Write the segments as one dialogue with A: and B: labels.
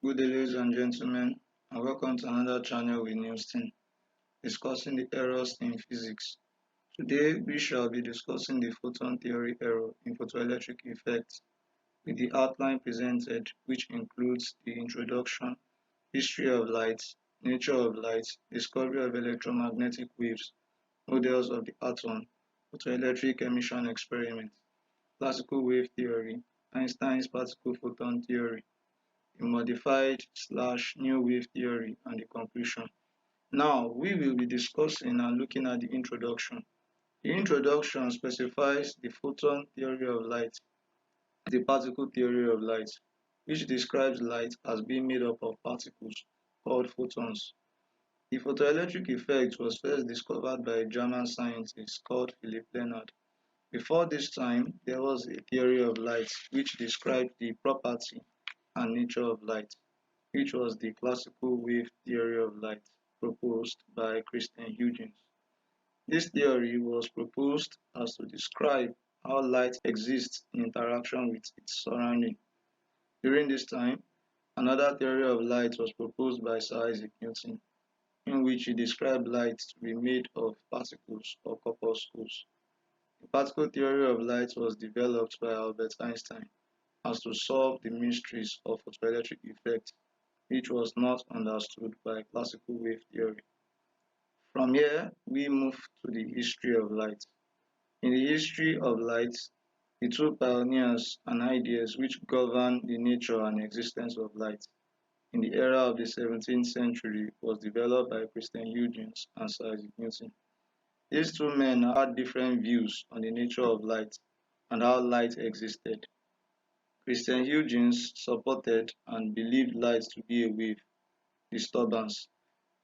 A: Good day, ladies and gentlemen, and welcome to another channel with Newstin, discussing the errors in physics. Today, we shall be discussing the photon theory error in photoelectric effects with the outline presented, which includes the introduction, history of light, nature of light, discovery of electromagnetic waves, models of the atom, photoelectric emission experiment, classical wave theory, Einstein's particle photon theory, the modified/new wave theory, and the conclusion. Now, we will be discussing and looking at the introduction. The introduction specifies the photon theory of light, the particle theory of light, which describes light as being made up of particles called photons. The photoelectric effect was first discovered by a German scientist called Philipp Lenard. Before this time, there was a theory of light which described the property and nature of light, which was the classical wave theory of light proposed by Christian Huygens. This theory was proposed as to describe how light exists in interaction with its surrounding. During this time, another theory of light was proposed by Sir Isaac Newton, in which he described light to be made of particles or corpuscles. The particle theory of light was developed by Albert Einstein as to solve the mysteries of photoelectric effect, which was not understood by classical wave theory. From here, we move to the history of light. In the history of light, the two pioneers and ideas which govern the nature and existence of light in the era of the 17th century was developed by Christian Huygens and Sir Isaac Newton. These two men had different views on the nature of light and how light existed. Christian Huygens supported and believed light to be a wave disturbance,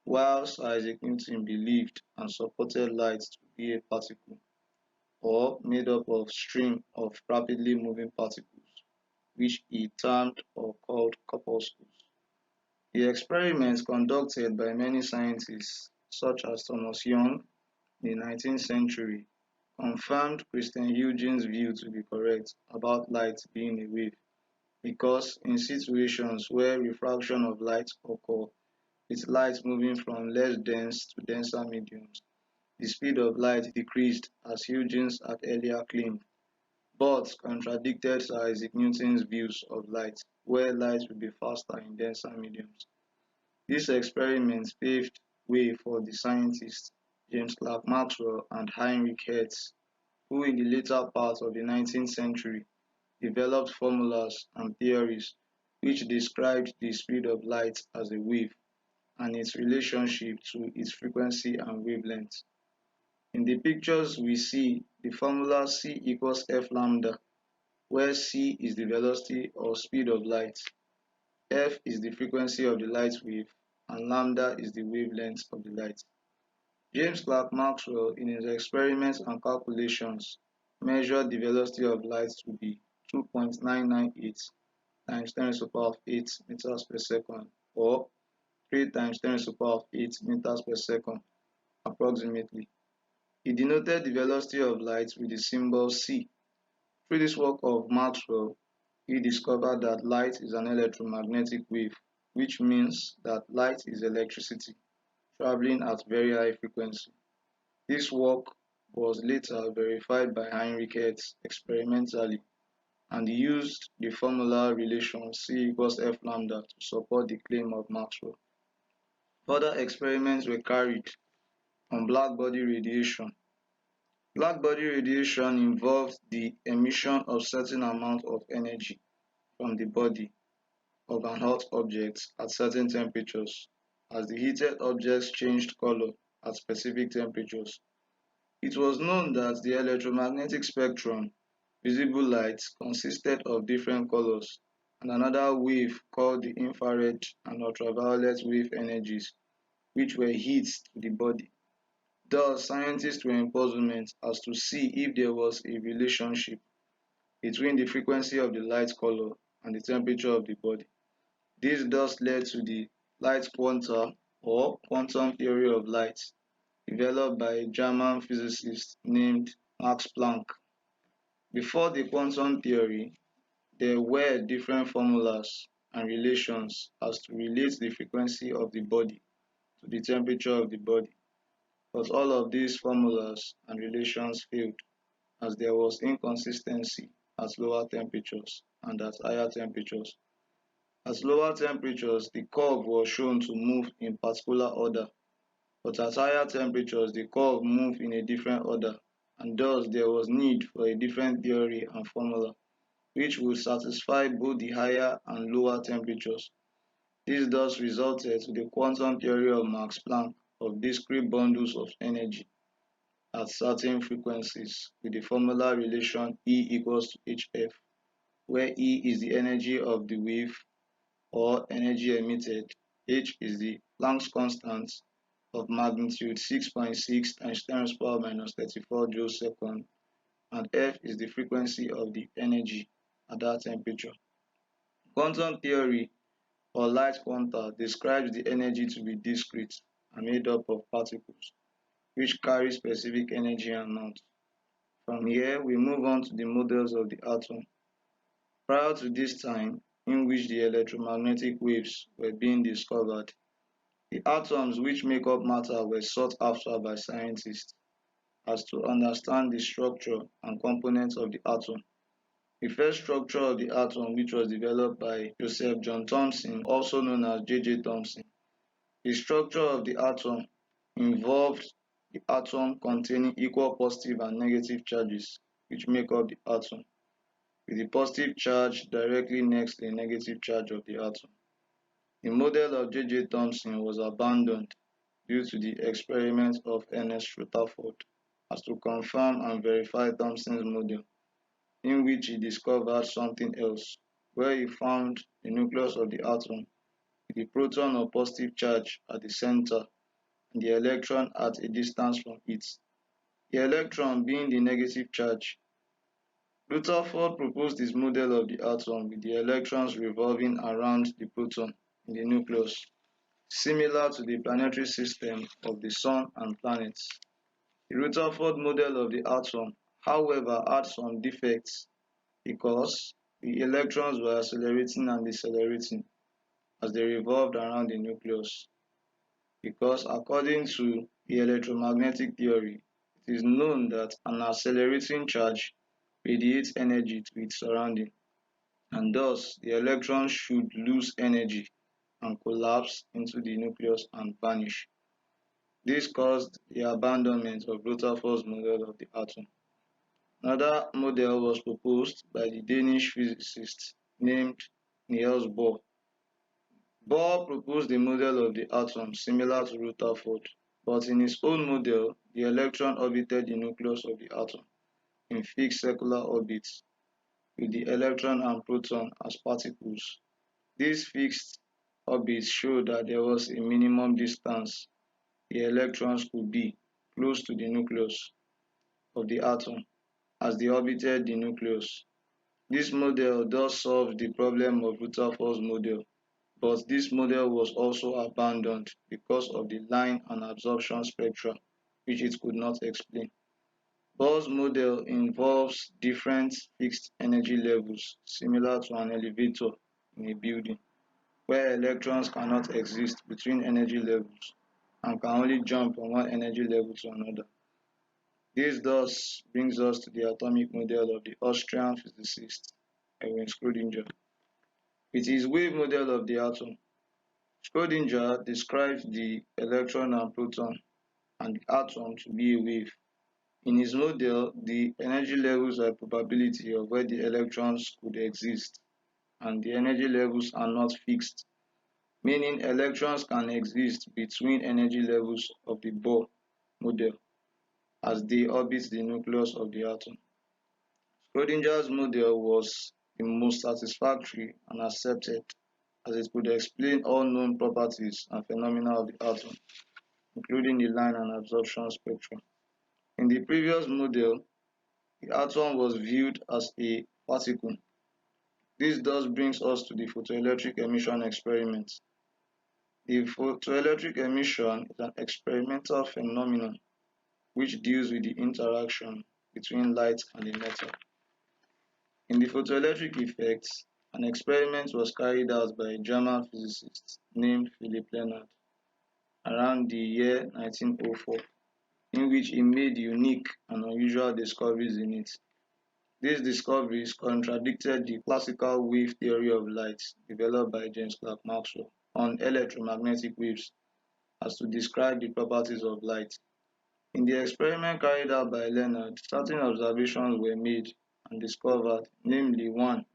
A: while Sir Isaac Newton believed and supported light to be a particle, or made up of string of rapidly moving particles, which he termed or called corpuscles. The experiments conducted by many scientists, such as Thomas Young in the 19th century, confirmed Christian Huygens' view to be correct about light being a wave, because in situations where refraction of light occur, with light moving from less dense to denser mediums, the speed of light decreased as Huygens had earlier claimed, but contradicted Sir Isaac Newton's views of light, where light will be faster in denser mediums. These experiments paved way for the scientists James Clerk Maxwell and Heinrich Hertz, who in the later part of the 19th century developed formulas and theories which described the speed of light as a wave and its relationship to its frequency and wavelength. In the pictures we see the formula C equals F lambda, where C is the velocity or speed of light, F is the frequency of the light wave, and lambda is the wavelength of the light. James Clerk Maxwell, in his experiments and calculations, measured the velocity of light to be 2.998 times 10 to the power of 8 meters per second, or 3 times 10 to the power of 8 meters per second approximately. He denoted the velocity of light with the symbol c. Through this work of Maxwell, he discovered that light is an electromagnetic wave, which means that light is electricity traveling at very high frequency. This work was later verified by Heinrich Hertz experimentally, and he used the formula relation C equals F lambda to support the claim of Maxwell. Further experiments were carried on blackbody radiation. Blackbody radiation involves the emission of certain amount of energy from the body of an hot object at certain temperatures, as the heated objects changed color at specific temperatures. It was known that the electromagnetic spectrum, visible light, consisted of different colors, and another wave called the infrared and ultraviolet wave energies, which were heat to the body. Thus, scientists were in puzzlement as to see if there was a relationship between the frequency of the light color and the temperature of the body. This thus led to the light quanta or quantum theory of light, developed by a German physicist named Max Planck. Before the quantum theory, there were different formulas and relations as to relate the frequency of the body to the temperature of the body. But all of these formulas and relations failed as there was inconsistency at lower temperatures and at higher temperatures. At lower temperatures, the curve was shown to move in particular order, but at higher temperatures, the curve moved in a different order, and thus there was need for a different theory and formula which would satisfy both the higher and lower temperatures. This thus resulted to the quantum theory of Max Planck of discrete bundles of energy at certain frequencies with the formula relation E equals to hf, where E is the energy of the wave or energy emitted, h is the Planck's constant of magnitude 6.6 times 10 raised to the power minus 34 joules second, and F is the frequency of the energy at that temperature. Quantum theory or light quanta describes the energy to be discrete and made up of particles, which carry specific energy amount. From here, we move on to the models of the atom. Prior to this time, in which the electromagnetic waves were being discovered, the atoms which make up matter were sought after by scientists as to understand the structure and components of the atom. The first structure of the atom, which was developed by Joseph John Thomson, also known as J.J. Thomson. The structure of the atom involved the atom containing equal positive and negative charges, which make up the atom, with the positive charge directly next to the negative charge of the atom. The model of J.J. Thomson was abandoned due to the experiments of Ernest Rutherford as to confirm and verify Thomson's model, in which he discovered something else, where he found the nucleus of the atom with the proton or positive charge at the center and the electron at a distance from it, the electron being the negative charge. Rutherford proposed his model of the atom with the electrons revolving around the proton in the nucleus, similar to the planetary system of the Sun and planets. The Rutherford model of the atom, however, had some defects because the electrons were accelerating and decelerating as they revolved around the nucleus. Because according to the electromagnetic theory, it is known that an accelerating charge radiates energy to its surrounding, and thus the electron should lose energy and collapse into the nucleus and vanish. This caused the abandonment of Rutherford's model of the atom. Another model was proposed by the Danish physicist named Niels Bohr. Bohr proposed a model of the atom similar to Rutherford, but in his own model, the electron orbited the nucleus of the atom in fixed circular orbits, with the electron and proton as particles. These fixed orbits showed that there was a minimum distance the electrons could be close to the nucleus of the atom as they orbited the nucleus. This model thus solved the problem of Rutherford's model, but this model was also abandoned because of the line and absorption spectra which it could not explain. Bohr's model involves different fixed energy levels similar to an elevator in a building, where electrons cannot exist between energy levels and can only jump from one energy level to another. This thus brings us to the atomic model of the Austrian physicist Erwin Schrödinger. With his wave model of the atom, Schrödinger describes the electron and proton and the atom to be a wave. In his model, the energy levels are a probability of where the electrons could exist, and the energy levels are not fixed, meaning electrons can exist between energy levels of the Bohr model as they orbit the nucleus of the atom. Schrödinger's model was the most satisfactory and accepted as it could explain all known properties and phenomena of the atom, including the line and absorption spectrum. In the previous model, the atom was viewed as a particle. This thus brings us to the photoelectric emission experiment. The photoelectric emission is an experimental phenomenon which deals with the interaction between light and a metal. In the photoelectric effect, An experiment was carried out by a German physicist named Philipp Lenard around the year 1904, in which he made unique and unusual discoveries in it. These discoveries contradicted the classical wave theory of light developed by James Clerk Maxwell on electromagnetic waves as to describe the properties of light. In the experiment carried out by Leonard, certain observations were made and discovered, namely 1.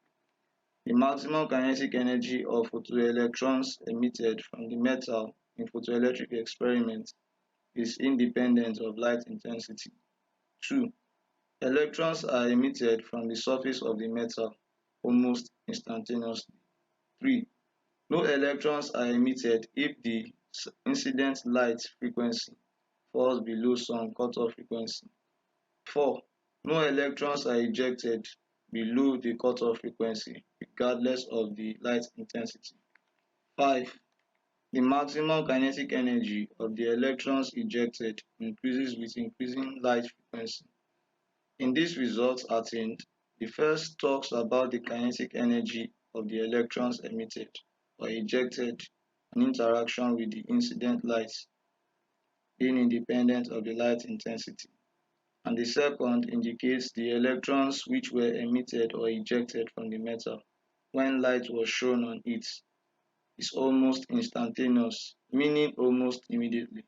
A: The maximum kinetic energy of photoelectrons emitted from the metal in photoelectric experiments is independent of light intensity. 2. Electrons are emitted from the surface of the metal almost instantaneously. 3. No electrons are emitted if the incident light frequency falls below some cutoff frequency. 4. No electrons are ejected below the cutoff frequency regardless of the light intensity. 5. The maximum kinetic energy of the electrons ejected increases with increasing light frequency. In these results attained, the first talks about the kinetic energy of the electrons emitted or ejected in interaction with the incident light being independent of the light intensity, and the second indicates the electrons which were emitted or ejected from the metal when light was shone on it is almost instantaneous, meaning almost immediately.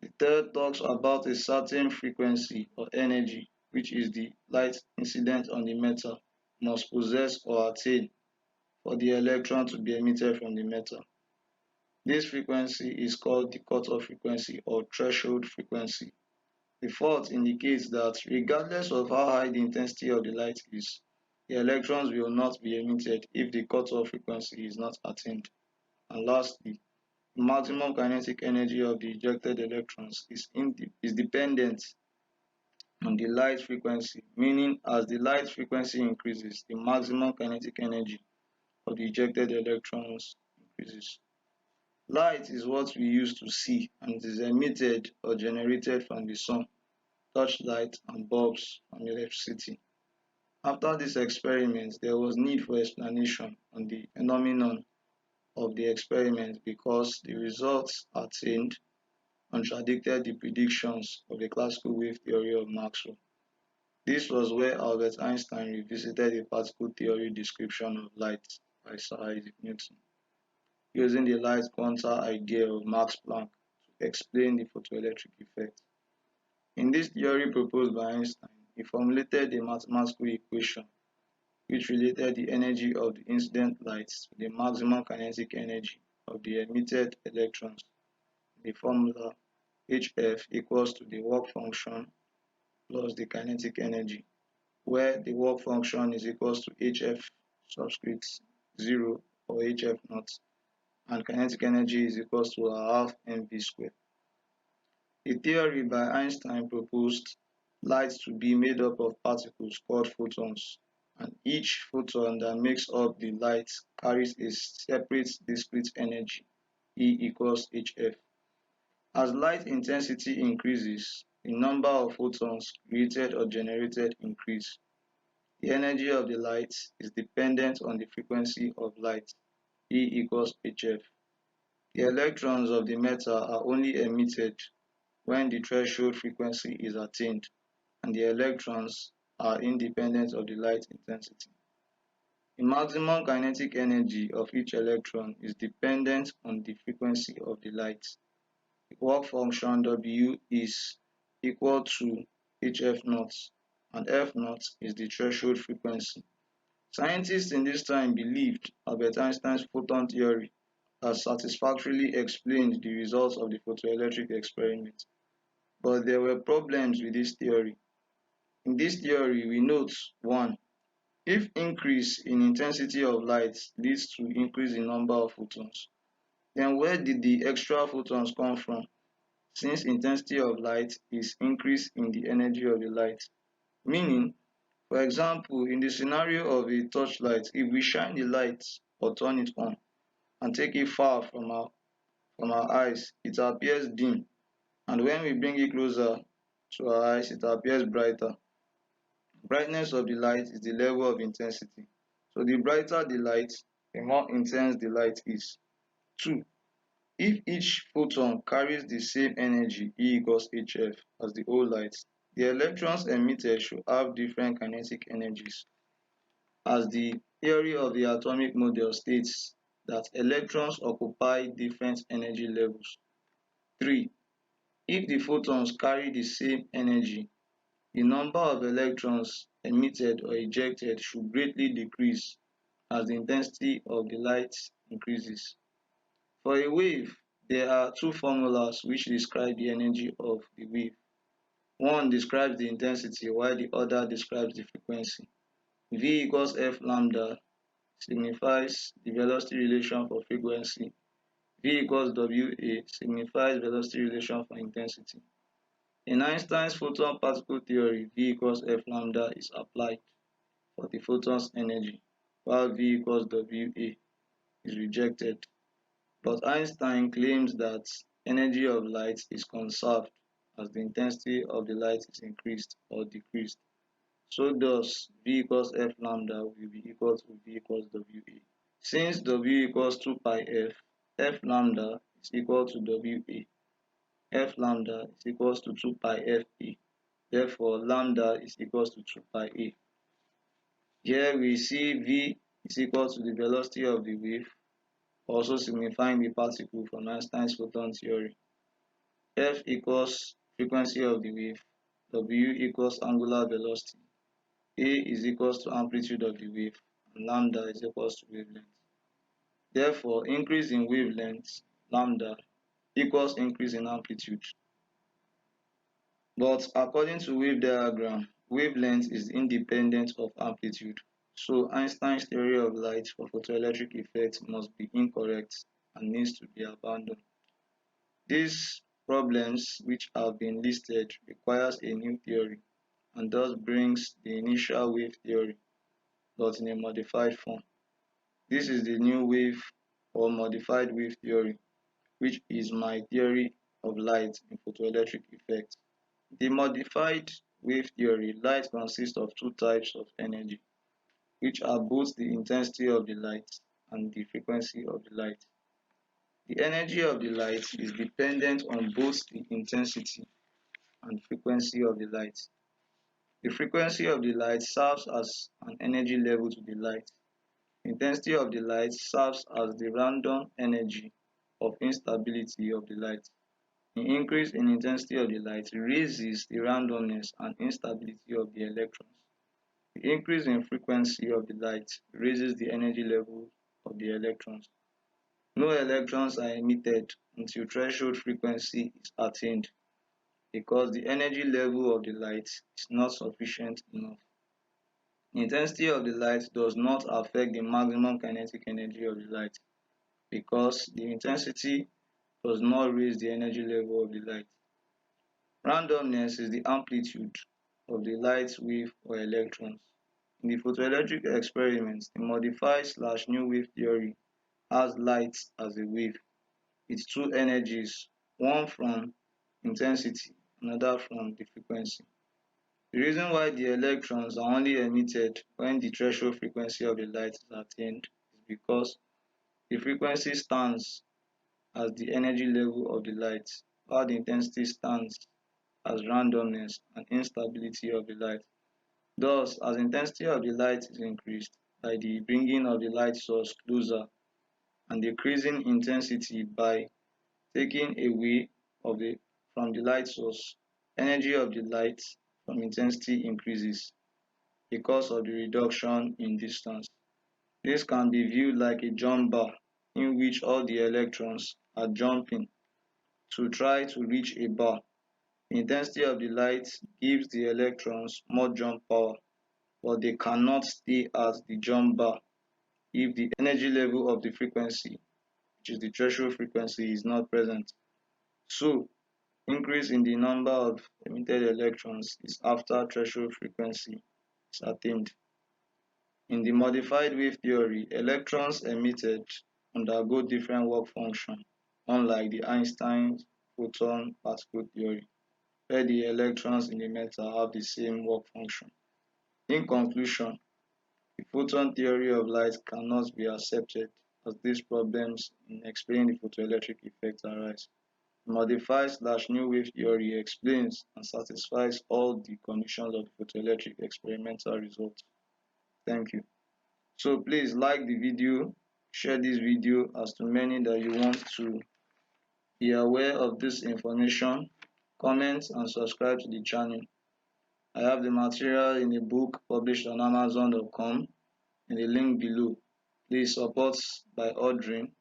A: The third talks about a certain frequency or energy, which is the light incident on the metal, must possess or attain for the electron to be emitted from the metal. This frequency is called the cutoff frequency or threshold frequency. The fourth indicates that regardless of how high the intensity of the light is, the electrons will not be emitted if the cutoff frequency is not attained. And lastly, the maximum kinetic energy of the ejected electrons is dependent on the light frequency, meaning as the light frequency increases, the maximum kinetic energy of the ejected electrons increases. Light is what we use to see, and it is emitted or generated from the sun, torchlight, and bulbs from electricity. After this experiment, there was need for explanation on the phenomenon of the experiment because the results attained contradicted the predictions of the classical wave theory of Maxwell. This was where Albert Einstein revisited the particle theory description of light by Sir Isaac Newton, using the light quanta idea of Max Planck to explain the photoelectric effect. In this theory proposed by Einstein, he formulated a mathematical equation which related the energy of the incident light to the maximum kinetic energy of the emitted electrons. The formula Hf equals to the work function plus the kinetic energy, where the work function is equals to Hf subscript 0 or Hf naught, and kinetic energy is equals to a half mv squared. The theory by Einstein proposed light to be made up of particles called photons, and each photon that makes up the light carries a separate discrete energy, E equals Hf. As light intensity increases, the number of photons created or generated increase. The energy of the light is dependent on the frequency of light, E equals Hf. The electrons of the metal are only emitted when the threshold frequency is attained, and the electrons are independent of the light intensity. The maximum kinetic energy of each electron is dependent on the frequency of the light. The work function W is equal to Hf naught, and F naught is the threshold frequency. Scientists in this time believed Albert Einstein's photon theory has satisfactorily explained the results of the photoelectric experiment. But there were problems with this theory. In this theory, we note 1. If increase in intensity of light leads to increase in number of photons, then where did the extra photons come from, since intensity of light is increase in the energy of the light? Meaning, for example, in the scenario of a torchlight, if we shine the light or turn it on and take it far from our eyes, it appears dim, and when we bring it closer to our eyes, it appears brighter. Brightness of the light is the level of intensity, So the brighter the light, the more intense the light is. 2. If each photon carries the same energy E equals hf as the whole light, the electrons emitted should have different kinetic energies, as the theory of the atomic model states that electrons occupy different energy levels. 3. If the photons carry the same energy, the number of electrons emitted or ejected should greatly decrease as the intensity of the light increases. For a wave, there are two formulas which describe the energy of the wave. One describes the intensity while the other describes the frequency. V equals F lambda signifies the velocity relation for frequency. V equals WA signifies velocity relation for intensity. In Einstein's photon particle theory, V equals F lambda is applied for the photon's energy, while V equals WA is rejected. But Einstein claims that energy of light is conserved as the intensity of the light is increased or decreased. So thus, V equals F lambda will be equal to V equals WA. Since W equals 2 pi F, F lambda is equal to WA. F lambda is equals to 2 pi FA. Therefore, lambda is equals to 2 pi A. Here we see V is equal to the velocity of the wave, also signifying the particle from Einstein's photon theory. F equals frequency of the wave, W equals angular velocity, A is equals to amplitude of the wave, and lambda is equals to wavelength. Therefore, increase in wavelength, lambda, equals increase in amplitude. But according to wave diagram, wavelength is independent of amplitude. So Einstein's theory of light for photoelectric effects must be incorrect and needs to be abandoned. These problems which have been listed requires a new theory and thus brings the initial wave theory, but in a modified form. This is the new wave or modified wave theory, which is my theory of light in photoelectric effects. The modified wave theory, light consists of two types of energy, which are both the intensity of the light and the frequency of the light. The energy of the light is dependent on both the intensity and frequency of the light. The frequency of the light serves as an energy level to the light. The intensity of the light serves as the random energy of instability of the light. The increase in intensity of the light raises the randomness and instability of the electrons. The increase in frequency of the light raises the energy level of the electrons. No electrons are emitted until threshold frequency is attained because the energy level of the light is not sufficient enough. The intensity of the light does not affect the maximum kinetic energy of the light because the intensity does not raise the energy level of the light. Randomness is the amplitude of the light wave or electrons. In the photoelectric experiment, the modified/new wave theory has light as a wave with two energies, one from intensity, another from the frequency. The reason why the electrons are only emitted when the threshold frequency of the light is attained is because the frequency stands as the energy level of the light, while the intensity stands as randomness and instability of the light. Thus, as intensity of the light is increased by the bringing of the light source closer and decreasing intensity by taking away from the light source, energy of the light from intensity increases because of the reduction in distance. This can be viewed like a jump bar in which all the electrons are jumping to try to reach a bar. The intensity of the light gives the electrons more jump power, but they cannot stay at the jump bar if the energy level of the frequency, which is the threshold frequency, is not present. So, increase in the number of emitted electrons is after threshold frequency is attained. In the modified wave theory, electrons emitted undergo different work function, unlike the Einstein photon particle theory, where the electrons in the metal have the same work function. In conclusion, The photon theory of light cannot be accepted as these problems in explaining the photoelectric effect arise. The modified/new wave theory explains and satisfies all the conditions of the photoelectric experimental result. Thank you. So please like the video, share this video as to many that you want to be aware of this information, comment and subscribe to the channel. I have the material in a book published on Amazon.com in the link below. Please support by ordering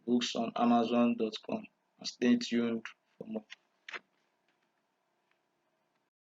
A: books on Amazon.com and stay tuned for more.